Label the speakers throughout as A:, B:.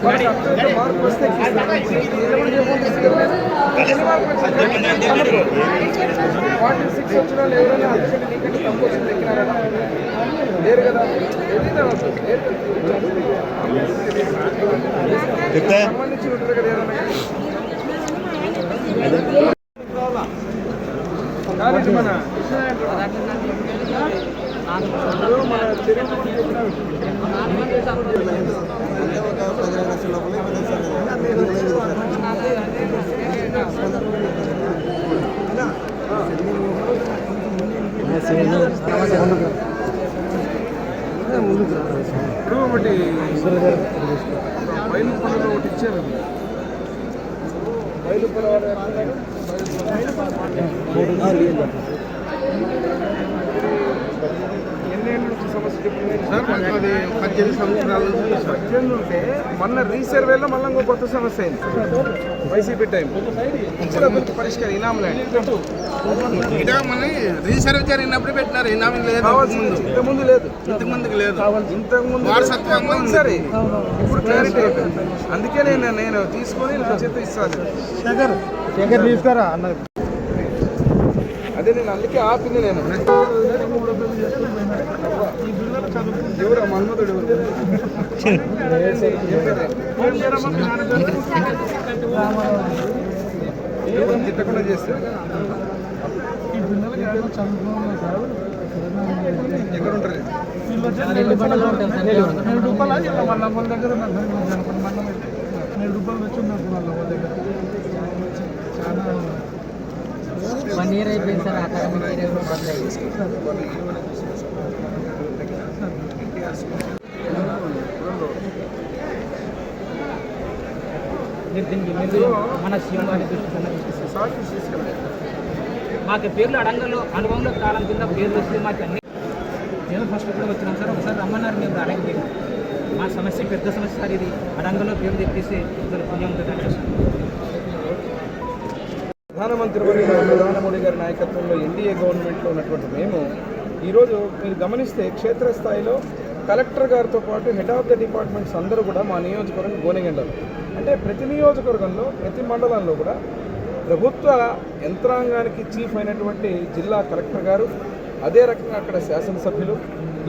A: మార్పు వస్తే 46 వచ్చిన వాళ్ళు ఎవరైనా అధ్యక్షుడు నీకంటే తక్కువ వచ్చిన ఎక్కినారా లేరు కదా. సంబంధించి ఉంటుంది కదా ఏదైనా మన ఇప్పుడు ఒకటి బయలుపల్లిలో ఒకటి ఇచ్చారు. బయలుపల్లి సమస్య చెప్పింది సార్. అది 18 సంవత్సరాలు 18 ఉంటే మొన్న రీసర్వేలో మళ్ళీ ఇంకో కొత్త సమస్య అయింది వైసీపీ టైం. ఇప్పుడు అభివృద్ధి పరిష్కారం ఇనాములండి ఇనామని రీసర్వే జరిగినప్పుడు పెట్టినారు. ఇనామం లేదు, ఇంతకుముందు లేదు, ఇంతకుముందుకు లేదు, ఇంతకుముందు వారసత్వంగా సరే. ఇప్పుడు క్లారిటీ అయిపోయింది. అందుకే నేను తీసుకొని నా చేత ఇస్తాను. తీసుకురా అన్నది అదే నేను అందుకే ఆపింది. నేను ఎవరా మన్మధుడు తిట్టకుండా చేస్తే ఎక్కడ ఉంటారు? రూపాయలు దగ్గర దగ్గర చాలా 1 year అయిపోయింది సార్. మన సీఎం గారి దృష్టి మాకు పేర్లు అడంగంలో అనుభవంలో కాలం కింద పేర్లు వస్తే మాకు అన్ని నేను ఫస్ట్ కూడా వచ్చినాం సార్. ఒకసారి రమ్మన్నారు, మేము అడగలేదు. మా సమస్య పెద్ద సమస్య సార్. ఇది అడంగంలో పేర్లు తెప్పిస్తే పుణ్యం ప్రధానమంత్రి ప్రధాని మోడీ గారి నాయకత్వంలో ఎన్డీఏ గవర్నమెంట్లో ఉన్నటువంటి మేము ఈరోజు మీరు గమనిస్తే క్షేత్రస్థాయిలో కలెక్టర్ గారితో పాటు హెడ్ ఆఫ్ ద డిపార్ట్మెంట్స్ అందరూ కూడా మా నియోజకవర్గం గోనెగండలు. అంటే ప్రతి నియోజకవర్గంలో ప్రతి మండలంలో కూడా ప్రభుత్వ యంత్రాంగానికి చీఫ్ అయినటువంటి జిల్లా కలెక్టర్ గారు, అదే రకంగా అక్కడ శాసనసభ్యులు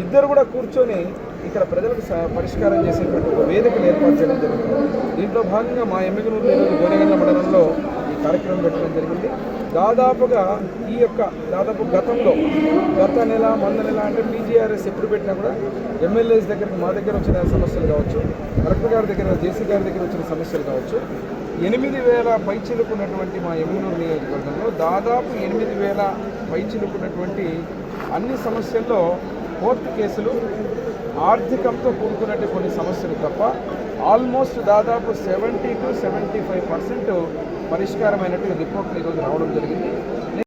A: ఇద్దరు కూడా కూర్చొని ఇక్కడ ప్రజలకు పరిష్కారం చేసేటువంటి ఒక వేదికను ఏర్పాటు చేయడం జరిగింది. దీంట్లో భాగంగా మా ఎమ్మిగనూరు ఈరోజు గోనెగండ్ల మండలంలో ఈ కార్యక్రమం పెట్టడం జరిగింది. దాదాపుగా దాదాపు గతంలో గత నెల మొన్న నెల అంటే పీజీఆర్ఎస్ ఎప్పుడు పెట్టినా కూడా ఎమ్మెల్యేస్ దగ్గరికి మా దగ్గర వచ్చిన సమస్యలు కావచ్చు, కలెక్టర్ గారి దగ్గర జేసీ గారి దగ్గర వచ్చిన సమస్యలు కావచ్చు, 8,000 పైచిలుకున్నటువంటి మా ఎమ్మిగనూరు నియోజకవర్గంలో దాదాపు 8,000 పైచిలుకున్నటువంటి అన్ని సమస్యల్లో కోర్టు కేసులు, ఆర్థికంతో కూడుకున్నట్టు కొన్ని సమస్యలు తప్ప ఆల్మోస్ట్ దాదాపు 70 to 75% పరిష్కారమైనట్టు రిపోర్ట్లు ఈరోజు రావడం జరిగింది.